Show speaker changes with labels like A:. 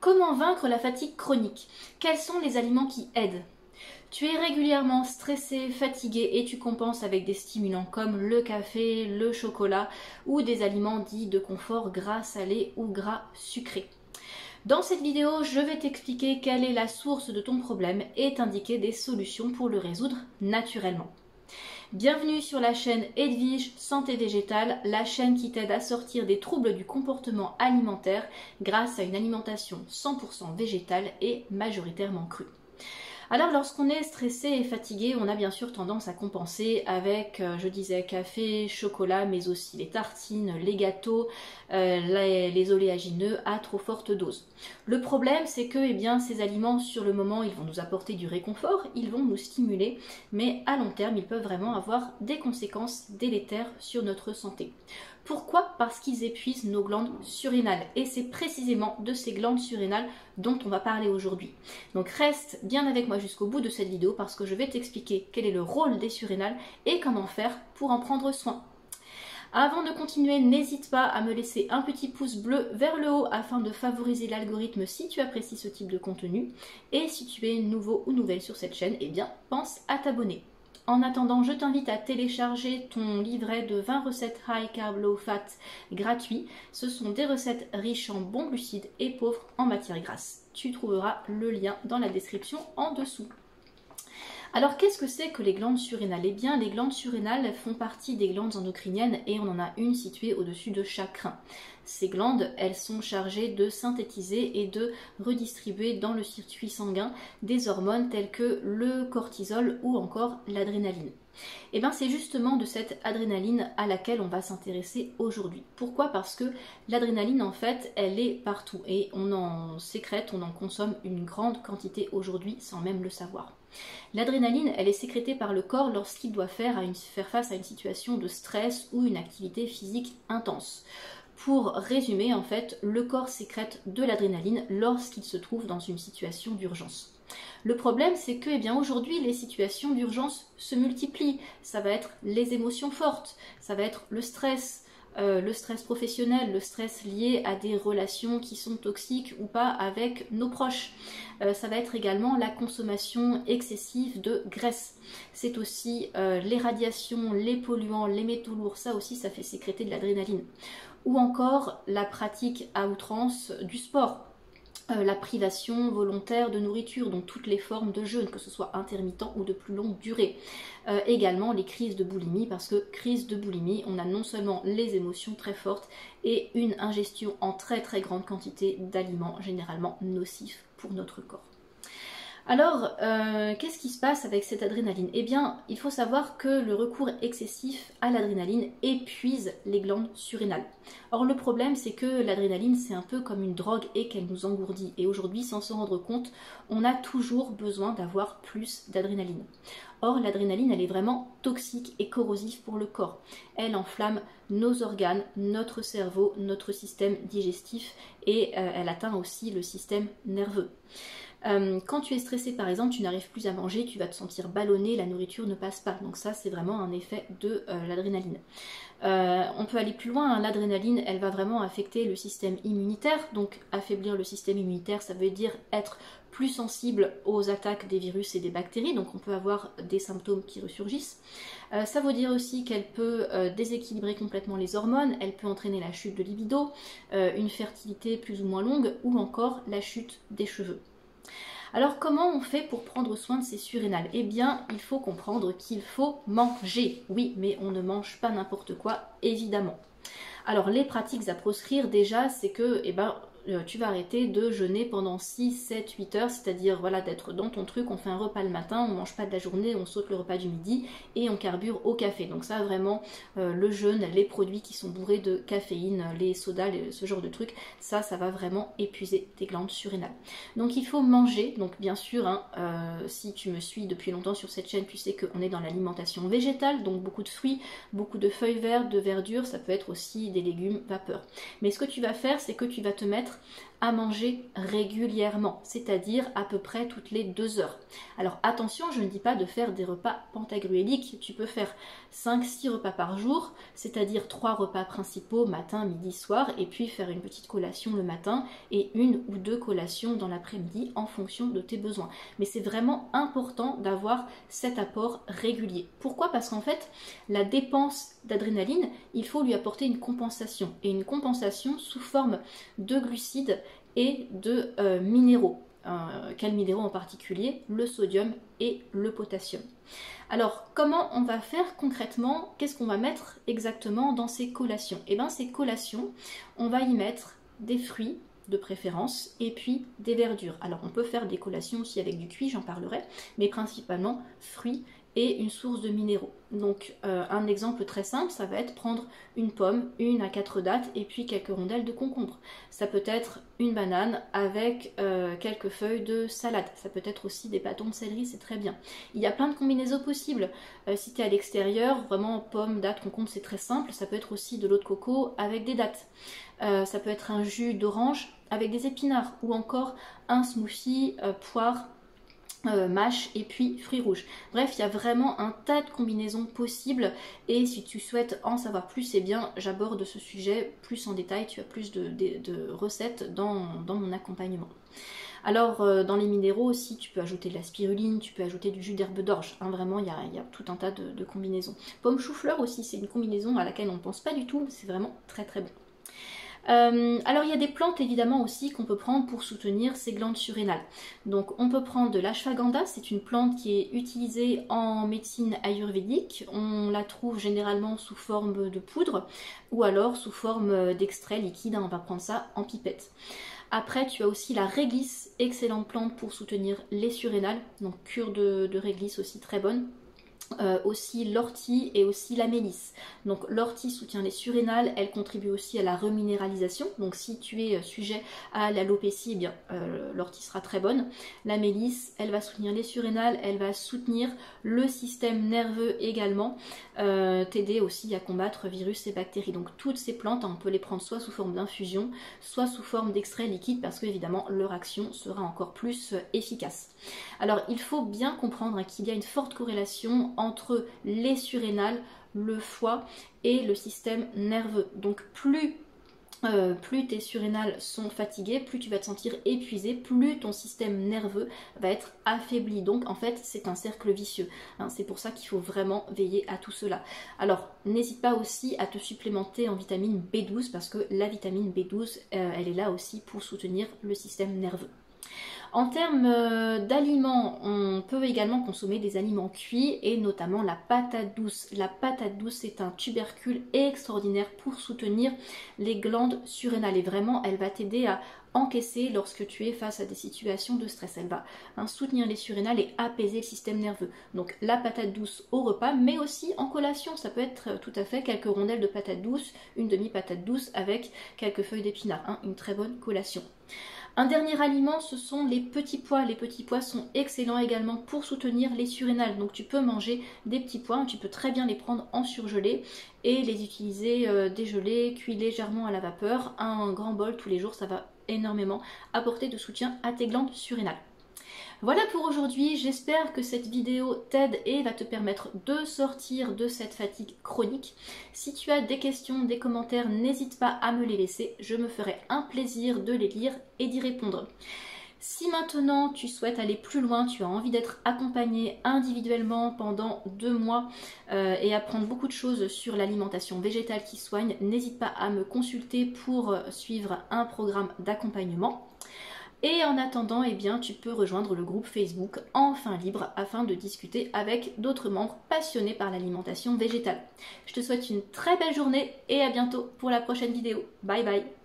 A: Comment vaincre la fatigue chronique? Quels sont les aliments qui aident? Tu es régulièrement stressé, fatigué et tu compenses avec des stimulants comme le café, le chocolat ou des aliments dits de confort gras salé ou gras sucré. Dans cette vidéo, je vais t'expliquer quelle est la source de ton problème et t'indiquer des solutions pour le résoudre naturellement. Bienvenue sur la chaîne Edwige Santé Végétale, la chaîne qui t'aide à sortir des troubles du comportement alimentaire grâce à une alimentation 100% végétale et majoritairement crue. Alors lorsqu'on est stressé et fatigué, on a bien sûr tendance à compenser avec, je disais, café, chocolat, mais aussi les tartines, les gâteaux, les oléagineux à trop forte dose. Le problème, c'est que ces aliments, sur le moment, ils vont nous apporter du réconfort, ils vont nous stimuler, mais à long terme, ils peuvent vraiment avoir des conséquences délétères sur notre santé. Pourquoi? Parce qu'ils épuisent nos glandes surrénales. Et c'est précisément de ces glandes surrénales dont on va parler aujourd'hui. Donc reste bien avec moi jusqu'au bout de cette vidéo parce que je vais t'expliquer quel est le rôle des surrénales et comment faire pour en prendre soin. Avant de continuer, n'hésite pas à me laisser un petit pouce bleu vers le haut afin de favoriser l'algorithme si tu apprécies ce type de contenu. Et si tu es nouveau ou nouvelle sur cette chaîne, pense à t'abonner. En attendant, je t'invite à télécharger ton livret de 20 recettes High Carb Low Fat gratuit. Ce sont des recettes riches en bons glucides et pauvres en matières grasses. Tu trouveras le lien dans la description en dessous. Alors qu'est-ce que c'est que les glandes surrénales? Eh bien les glandes surrénales font partie des glandes endocriniennes et on en a une située au-dessus de chaque rein. Ces glandes, elles sont chargées de synthétiser et de redistribuer dans le circuit sanguin des hormones telles que le cortisol ou encore l'adrénaline. Et bien c'est justement de cette adrénaline à laquelle on va s'intéresser aujourd'hui. Pourquoi? Parce que l'adrénaline en fait elle est partout et on en sécrète, on en consomme une grande quantité aujourd'hui sans même le savoir. L'adrénaline elle est sécrétée par le corps lorsqu'il doit faire face à une situation de stress ou une activité physique intense. Pour résumer, en fait, le corps sécrète de l'adrénaline lorsqu'il se trouve dans une situation d'urgence. Le problème, c'est que aujourd'hui, les situations d'urgence se multiplient. Ça va être les émotions fortes, ça va être le stress professionnel, le stress lié à des relations qui sont toxiques ou pas avec nos proches. Ça va être également la consommation excessive de graisse. C'est aussi les radiations, les polluants, les métaux lourds, ça aussi ça fait sécréter de l'adrénaline. Ou encore la pratique à outrance du sport. La privation volontaire de nourriture, donc toutes les formes de jeûne, que ce soit intermittent ou de plus longue durée. Également les crises de boulimie, parce que crise de boulimie, on a non seulement les émotions très fortes et une ingestion en très très grande quantité d'aliments généralement nocifs pour notre corps. Alors, qu'est-ce qui se passe avec cette adrénaline? Eh bien, il faut savoir que le recours excessif à l'adrénaline épuise les glandes surrénales. Or, le problème, c'est que l'adrénaline, c'est un peu comme une drogue et qu'elle nous engourdit. Et aujourd'hui, sans s'en rendre compte, on a toujours besoin d'avoir plus d'adrénaline. Or, l'adrénaline, elle est vraiment toxique et corrosive pour le corps. Elle enflamme nos organes, notre cerveau, notre système digestif et elle atteint aussi le système nerveux. Quand tu es stressé par exemple, tu n'arrives plus à manger, tu vas te sentir ballonné, la nourriture ne passe pas. Donc ça c'est vraiment un effet de l'adrénaline. On peut aller plus loin, hein. L'adrénaline elle va vraiment affecter le système immunitaire. Donc affaiblir le système immunitaire ça veut dire être plus sensible aux attaques des virus et des bactéries. Donc on peut avoir des symptômes qui ressurgissent. Ça veut dire aussi qu'elle peut déséquilibrer complètement les hormones, elle peut entraîner la chute de libido, une fertilité plus ou moins longue ou encore la chute des cheveux. Alors comment on fait pour prendre soin de ces surrénales? Eh bien, il faut comprendre qu'il faut manger. Oui, mais on ne mange pas n'importe quoi, évidemment. Alors les pratiques à proscrire déjà, c'est que tu vas arrêter de jeûner pendant 6, 7, 8 heures, c'est-à-dire voilà, d'être dans ton truc, on fait un repas le matin, on mange pas de la journée, on saute le repas du midi et on carbure au café. Donc ça vraiment, le jeûne, les produits qui sont bourrés de caféine, les sodas, ce genre de trucs, ça va vraiment épuiser tes glandes surrénales. Donc il faut manger, donc bien sûr, hein, si tu me suis depuis longtemps sur cette chaîne, tu sais qu'on est dans l'alimentation végétale, donc beaucoup de fruits, beaucoup de feuilles vertes, de verdure, ça peut être aussi des légumes vapeur. Mais ce que tu vas faire, c'est que tu vas te mettre à manger régulièrement, c'est-à-dire à peu près toutes les 2 heures. Alors attention, je ne dis pas de faire des repas pentagruéliques, tu peux faire 5-6 repas par jour, c'est-à-dire 3 repas principaux, matin, midi, soir, et puis faire une petite collation le matin et 1 ou 2 collations dans l'après-midi en fonction de tes besoins. Mais c'est vraiment important d'avoir cet apport régulier. Pourquoi? Parce qu'en fait, la dépense d'adrénaline, il faut lui apporter une compensation, et une compensation sous forme de glucides et de minéraux. Quels minéraux en particulier? Le sodium et le potassium. Alors, comment on va faire concrètement? Qu'est-ce qu'on va mettre exactement dans ces collations? Eh bien, ces collations, on va y mettre des fruits de préférence et puis des verdures. Alors, on peut faire des collations aussi avec du cuit, j'en parlerai, mais principalement fruits et une source de minéraux. Donc un exemple très simple, ça va être prendre une pomme, 1 à 4 dattes et puis quelques rondelles de concombre. Ça peut être une banane avec quelques feuilles de salade. Ça peut être aussi des bâtons de céleri, c'est très bien. Il y a plein de combinaisons possibles. Si tu es à l'extérieur, vraiment pomme, dattes, concombre, c'est très simple. Ça peut être aussi de l'eau de coco avec des dattes. Ça peut être un jus d'orange avec des épinards ou encore un smoothie poire, mâche et puis fruits rouges. Bref, il y a vraiment un tas de combinaisons possibles et si tu souhaites en savoir plus, eh bien j'aborde ce sujet plus en détail, tu as plus de recettes dans mon accompagnement. Alors dans les minéraux aussi, tu peux ajouter de la spiruline, tu peux ajouter du jus d'herbe d'orge, hein, vraiment il y a tout un tas de combinaisons. Pomme chou-fleur aussi, c'est une combinaison à laquelle on ne pense pas du tout, c'est vraiment très très bon. Alors il y a des plantes évidemment aussi qu'on peut prendre pour soutenir ces glandes surrénales. Donc on peut prendre de l'ashwagandha, c'est une plante qui est utilisée en médecine ayurvédique. On la trouve généralement sous forme de poudre ou alors sous forme d'extrait liquide, on va prendre ça en pipette. Après tu as aussi la réglisse, excellente plante pour soutenir les surrénales, donc cure de réglisse aussi très bonne. Aussi l'ortie et aussi la mélisse. Donc l'ortie soutient les surrénales, elle contribue aussi à la reminéralisation. Donc si tu es sujet à l'alopécie, eh bien l'ortie sera très bonne. La mélisse, elle va soutenir les surrénales, elle va soutenir le système nerveux également, t'aider aussi à combattre virus et bactéries. Donc toutes ces plantes, on peut les prendre soit sous forme d'infusion, soit sous forme d'extrait liquide parce que évidemment leur action sera encore plus efficace. Alors il faut bien comprendre qu'il y a une forte corrélation entre les surrénales, le foie et le système nerveux. Donc plus tes surrénales sont fatiguées, plus tu vas te sentir épuisé, plus ton système nerveux va être affaibli. Donc en fait c'est un cercle vicieux, hein. C'est pour ça qu'il faut vraiment veiller à tout cela. Alors n'hésite pas aussi à te supplémenter en vitamine B12 parce que la vitamine B12 elle est là aussi pour soutenir le système nerveux. En termes d'aliments, on peut également consommer des aliments cuits et notamment la patate douce. La patate douce est un tubercule extraordinaire pour soutenir les glandes surrénales et vraiment elle va t'aider à encaisser lorsque tu es face à des situations de stress. Elle va soutenir les surrénales et apaiser le système nerveux. Donc la patate douce au repas mais aussi en collation. Ça peut être tout à fait quelques rondelles de patate douce, une demi-patate douce avec quelques feuilles d'épinards, hein, une très bonne collation. Un dernier aliment, ce sont les petits pois. Les petits pois sont excellents également pour soutenir les surrénales. Donc tu peux manger des petits pois, tu peux très bien les prendre en surgelé et les utiliser dégelés, cuits légèrement à la vapeur. Un grand bol tous les jours, ça va énormément apporter de soutien à tes glandes surrénales. Voilà pour aujourd'hui, j'espère que cette vidéo t'aide et va te permettre de sortir de cette fatigue chronique. Si tu as des questions, des commentaires, n'hésite pas à me les laisser, je me ferai un plaisir de les lire et d'y répondre. Si maintenant tu souhaites aller plus loin, tu as envie d'être accompagné individuellement pendant 2 mois et apprendre beaucoup de choses sur l'alimentation végétale qui soigne, n'hésite pas à me consulter pour suivre un programme d'accompagnement. Et en attendant, eh bien, tu peux rejoindre le groupe Facebook Enfin Libre afin de discuter avec d'autres membres passionnés par l'alimentation végétale. Je te souhaite une très belle journée et à bientôt pour la prochaine vidéo. Bye bye!